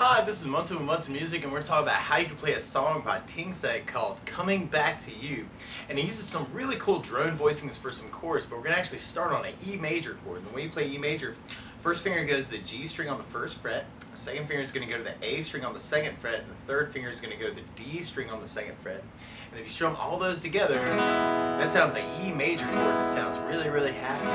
Hi, this is Months and Months of Music, and we're talking about how you can play a song by Tingsek called Coming Back to You. And it uses some really cool drone voicings for some chords, but we're going to actually start on an E major chord. And the way you play E major, first finger goes to the G string on the first fret, the second finger is going to go to the A string on the second fret, and the third finger is going to go to the D string on the second fret. And if you strum all those together, that sounds like E major chord. It sounds really, really happy.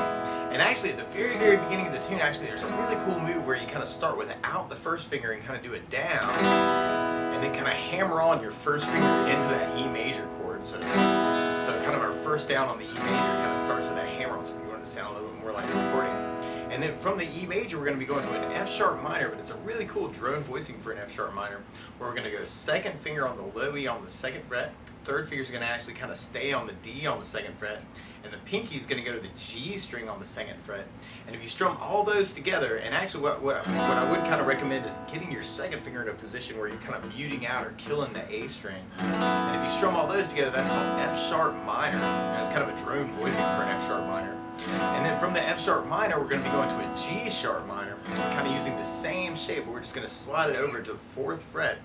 And actually, at the very, very beginning of the tune, there's a really cool move where you kind of start without the first finger and kind of do it down, and then kind of hammer on your first finger into that E major chord. So kind of our first down on the E major kind of starts with that hammer on, so if you want it to sound a little bit more like a recording. And then from the E major, we're going to be going to an F sharp minor, but it's a really cool drone voicing for an F sharp minor, where we're going to go second finger on the low E on the second fret, third finger is going to actually kind of stay on the D on the second fret, and the pinky is going to go to the G string on the second fret. And if you strum all those together, and actually what I would kind of recommend is getting your second finger in a position where you're kind of muting out or killing the A string. And if you strum all those together, that's called F sharp minor, and it's kind of a drone voicing for an F sharp minor. And then from the F sharp minor, we're going to be going to a G sharp minor, kind of using the same shape, but we're just going to slide it over to the fourth fret.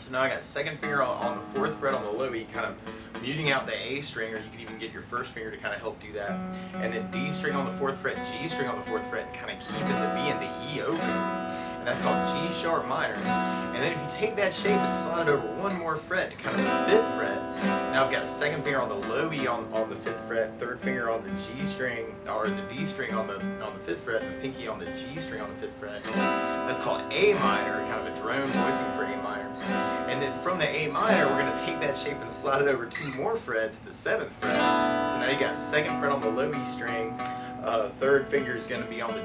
So now I got second finger on the fourth fret on the low E, kind of muting out the A string, or you can even get your first finger to kind of help do that. And then D string on the fourth fret, G string on the fourth fret, and kind of keeping the B and the E open. And that's called G sharp minor. And then if you take that shape and slide it over one more fret to kind of the fifth fret, now I've got second finger on the low E on the fifth fret, third finger on the G string, or the D string on the fifth fret, and the pinky on the G string on the fifth fret. That's called A minor, kind of a drone voicing for A minor. And then from the A minor, we're going to take that shape and slide it over two more frets to seventh fret. So now you got second fret on the low E string, third finger is going to be on the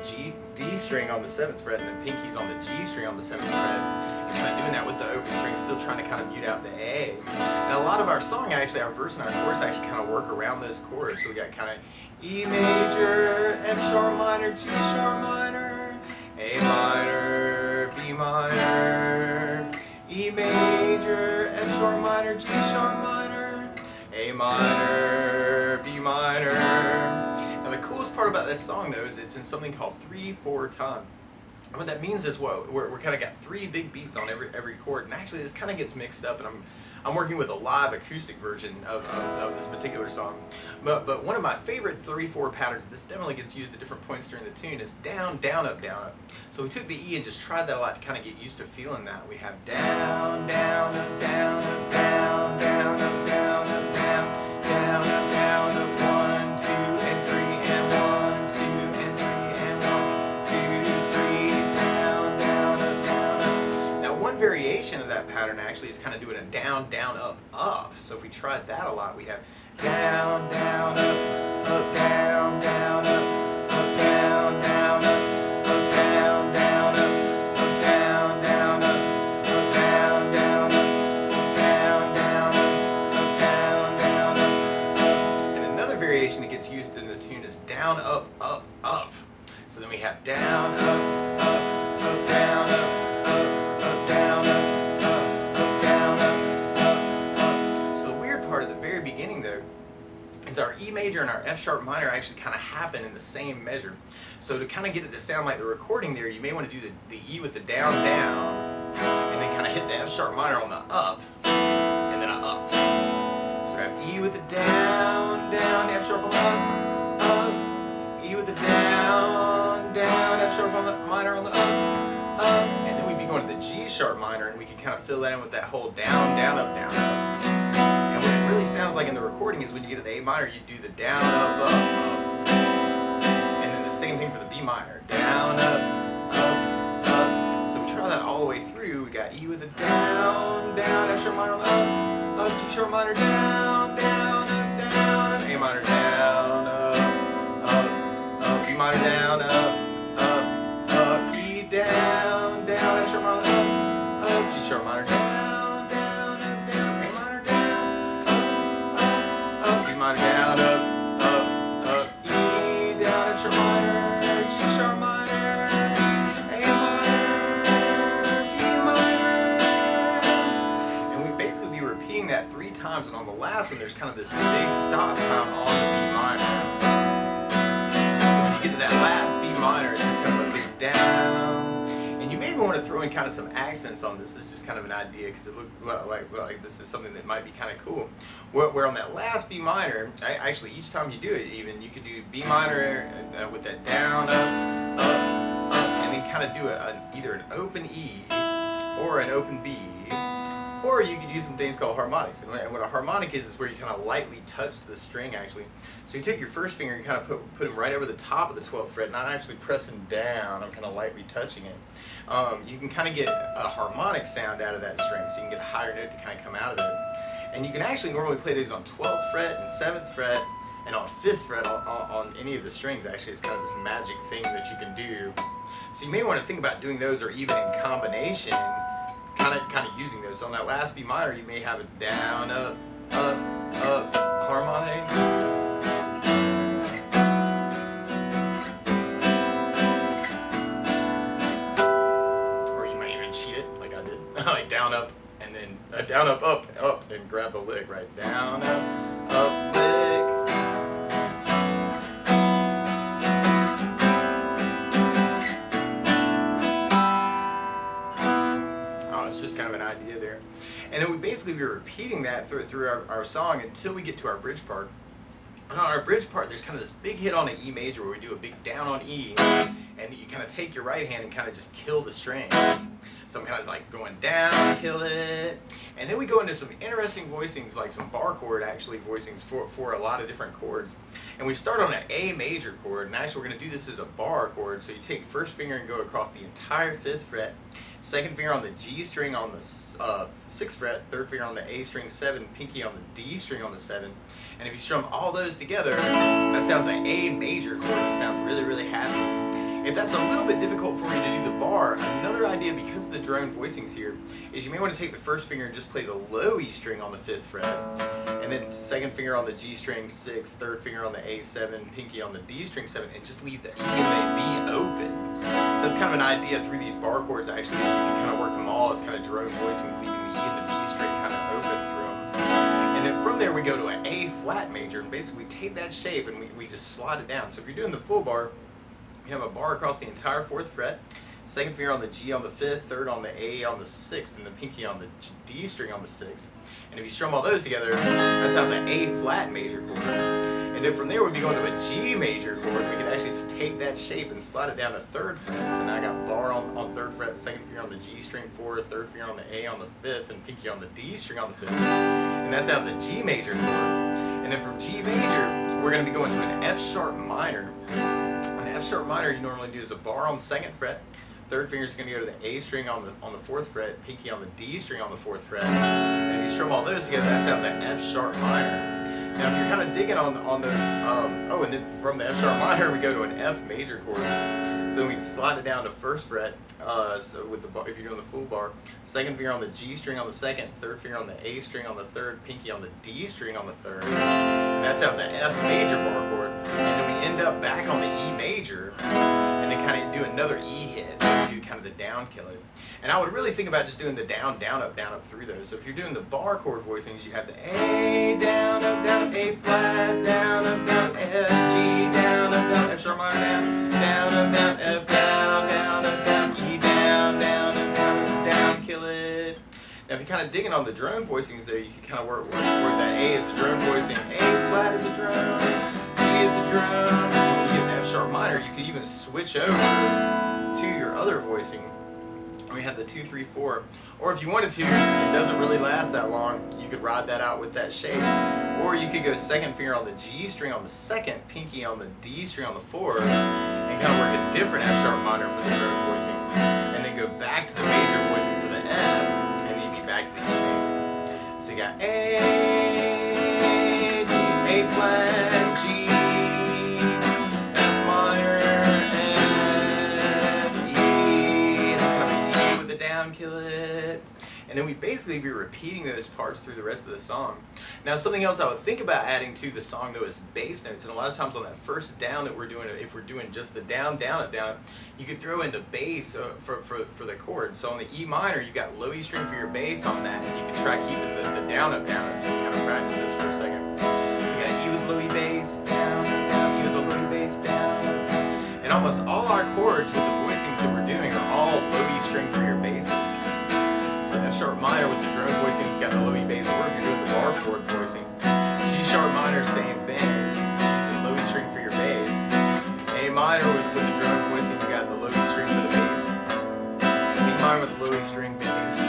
D string on the seventh fret, and the pinky's on the G string on the seventh fret. And kind of doing that with the open string, still trying to kind of mute out the A. And a lot of our song, actually, our verse and our chorus actually kind of work around those chords. So we got kind of E major, F sharp minor, G sharp minor, A minor, B minor, E major, F sharp minor, G sharp minor, A minor, B minor. Now the coolest part about this song, though, is it's in something called 3/4 time. And what that means is, well, we're kind of got three big beats on every chord, and actually this kind of gets mixed up, and I'm working with a live acoustic version of this particular song. But one of my favorite 3/4 patterns, this definitely gets used at different points during the tune, is down, down, up, down, up. So we took the E and just tried that a lot to kind of get used to feeling that. We have down, down, up, down, up, down, down, up, down, up, down, down, up, down, up, 1, 2, and 3, and 1, 2, and 3, and 1, 2, 3, down, down, up, down, up. Now one variation of that pattern actually is kind of doing a down, down, up, up. So if we tried that a lot, we'd have down, down, up, down, down, up, down, down, up, down, down, up, down, down, up, down, down, up, down, down, up, down, down, up. And another variation that gets used in the tune is down, up, up, up. So then we have down, up, down, up, down, up, down, up. So the weird part at the very beginning, though, is our E major and our F sharp minor actually kind of happen in the same measure. So to kind of get it to sound like the recording there, you may want to do the E with the down, down, and then kind of hit the F sharp minor on the up, and then an up. So we have E with the down, down, F sharp on the up, E with the down, down, F sharp on the minor on the up, and then we'd be going to the G sharp minor, and we could kind of fill that in with that whole down, down, up, down, up. And what it really sounds like in the recording is when you get to the A minor, you do the down, up, up, up. And then the same thing for the B minor. Down, up, up. So we try that all the way through. We got E with a down, down, F sharp minor on the up, G sharp minor, down, down, up, down, A minor, down, up, B minor, down, up, E down, down, F sharp minor on the up, G sharp minor, down. Down, up, E, down, F sharp minor, G sharp minor, A minor, B minor. And we basically be repeating that 3 times, and on the last one there's kind of this big stop time on the B minor. So when you get to that last B minor, it's just kind of a big down. And you may even want to throw in kind of some accents on this. This is just kind of an idea because it looked like this is something that might be kind of cool. Where on that last B minor, actually each time you do it, even you could do B minor with that down, up, and then kind of do either an open E or an open B. Or you could use some things called harmonics. And what a harmonic is where you kind of lightly touch the string, actually. So you take your first finger and kind of put them right over the top of the 12th fret, not actually pressing down. I'm kind of lightly touching it. You can kind of get a harmonic sound out of that string, so you can get a higher note to kind of come out of it. And you can actually normally play these on 12th fret and 7th fret and on 5th fret on any of the strings. Actually, it's kind of this magic thing that you can do. So you may want to think about doing those, or even in combination, kind of using those. So on that last B minor, you may have a down, up, harmonics. Or you might even cheat it, like I did, like down, up, and then down, up, and grab the lick, right? Down, up, lick. It's just kind of an idea there. And then we basically be repeating that through our song until we get to our bridge part. And on our bridge part, there's kind of this big hit on an E major where we do a big down on E, and you kind of take your right hand and kind of just kill the strings. So I'm kind of like going down, kill it, and then we go into some interesting voicings, like some bar chord actually voicings for a lot of different chords. And we start on an A major chord, and actually we're going to do this as a bar chord. So you take first finger and go across the entire 5th fret, second finger on the G string on the 6th fret, third finger on the A string 7, pinky on the D string on the 7. And if you strum all those together, that sounds like A major chord. It sounds really, really happy. If that's a little bit difficult for you to do the bar, another idea, because of the drone voicings here, is you may want to take the first finger and just play the low E string on the 5th fret, and then second finger on the G string 6, third finger on the A7, pinky on the D string 7, and just leave the E and the B open. So that's kind of an idea through these bar chords, actually, that you can kind of work them all as kind of drone voicings, leaving the E and the B string kind of open through them. And then from there we go to an A flat major, and basically we take that shape and we just slide it down. So if you're doing the full bar, you have a bar across the entire 4th fret, second finger on the G on the 5th, third on the A on the 6th, and the pinky on the D string on the 6th. And if you strum all those together, that sounds like A flat major chord. And then from there we'd be going to a G major chord. We could actually just take that shape and slide it down to 3rd fret. So now I got bar on 3rd fret, second finger on the G string 4, third finger on the A on the 5th, and pinky on the D string on the 5th. And that sounds like G major chord. And then from G major, we're going to be going to an F sharp minor. F sharp minor you normally do is a bar on the 2nd fret, third finger is going to go to the A string on the 4th fret, pinky on the D string on the 4th fret, and if you strum all those together, that sounds like F sharp minor. Now if you're kind of digging on those, and then from the F sharp minor we go to an F major chord. So then we slide it down to 1st fret, so with the bar, if you're doing the full bar, second finger on the G string on the 2nd, third finger on the A string on the 3rd, pinky on the D string on the 3rd, and that sounds like F major bar chord. And then we end up back on the E major, and then kind of do another E hit, and do kind of the down kill it. And I would really think about just doing the down, up through those. So if you're doing the bar chord voicings, you have the A, down, up, A flat, down, up, F, G, down, up, F sharp minor, down, up, F, down, up, E, down, down, kill it. Now if you're kind of digging on the drone voicings there, you can kind of work that A is the drone voicing, A flat is a drone, G is a drone. And when you get an F sharp minor, you could even switch over to your other voicing. We have the 2, 3, 4. Or if you wanted to, it doesn't really last that long, you could ride that out with that shape. Or you could go second finger on the G string on the 2nd, pinky on the D string on the 4th, and kind of work a different F sharp minor for the drone voicing. And then go back to the major voicing for the F, and then you'd be back to the E major. So you got A, G, A flat, G, F minor, F, E, and kind of E with the down, kill it. And then we basically be repeating those parts through the rest of the song. Now something else I would think about adding to the song though is bass notes. And a lot of times on that first down that we're doing, if we're doing just the down, you could throw in the bass for the chord. So on the E minor, you got low E string for your bass on that, and you can try keeping the down, just to kind of practice this for a second. So you got E with low E bass, down, E with the low E bass, down. And almost all our chords with the voicings that we're doing are all low E string sharp minor with the drone voicing, it's got the low E bass, or if you're doing the bar chord voicing, G sharp minor, same thing. Use a low E string for your bass. A minor with the drone voicing, you got the low E string for the bass. B minor with the low E string bass.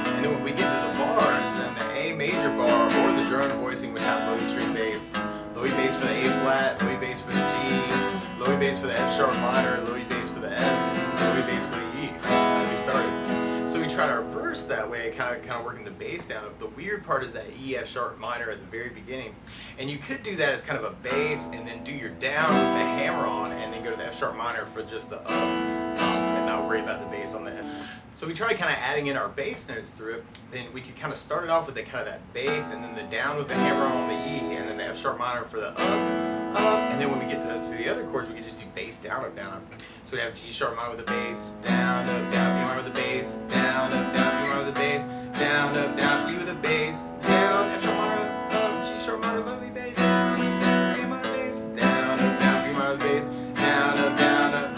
And then when we get to the bars, then the A major bar or the drone voicing would have low E string bass. Low E bass for the A flat, low E bass for the G, low E bass for the F sharp minor, low E bass for the F, low E bass for the E. As we started. So we try to reverse that way, kind of working the bass down. The weird part is that E, F sharp minor at the very beginning. And you could do that as kind of a bass and then do your down with the hammer on and then go to the F sharp minor for just the up and not worry about the bass on the F. So we tried kind of adding in our bass notes through it. Then we could kind of start it off with the kind of that bass and then the down with the hammer on the E and then the F sharp minor for the up. And then when we get to the other chords, we could just do bass down, up, down, up. So we'd have G sharp minor with the bass, down, up, down, B minor with the bass, down, up, down, B minor with the bass, down, up, down, E with the bass, down, F sharp minor, up, G sharp minor, low E bass, down, up, down, A minor bass, down, up, down, B minor with the bass, down, up, down, up.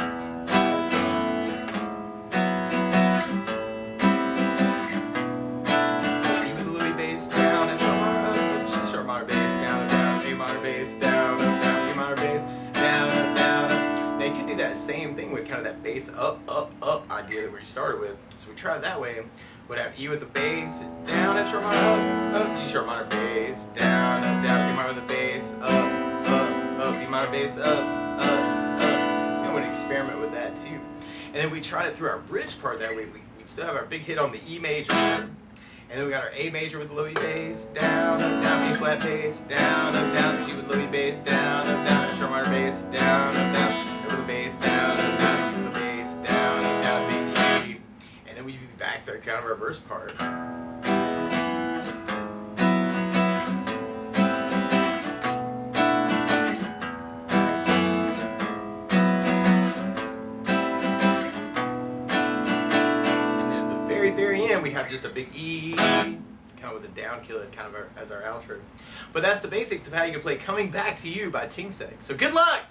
E with the low E bass, down, F sharp minor, up, G sharp minor bass, down, up, down, A minor bass, down, up, down, E minor bass, down, up, down, up. Now you can do that same thing with kind of that bass up, up, up idea that we started with. So we tried it that way. We'd have E with the bass, down, F sharp minor, up, G sharp minor bass, down, up, down, B minor with the bass, up, B minor bass, up. So we would experiment with that too. And then we tried it through our bridge part that way. We'd still have our big hit on the E major. And then we got our A major with the low E bass, down, up, down, B flat bass, down, up, down, G with low E bass, down, up, down, F sharp minor bass, down, up, down, A with the bass, down, up, down, with the bass, down, up, down, big E. And then we'd be back to kind of our verse part. Very end, we have just a big E, kind of with a down kill it kind of as our outro. But that's the basics of how you can play Coming Back to You by Tingsek. So good luck!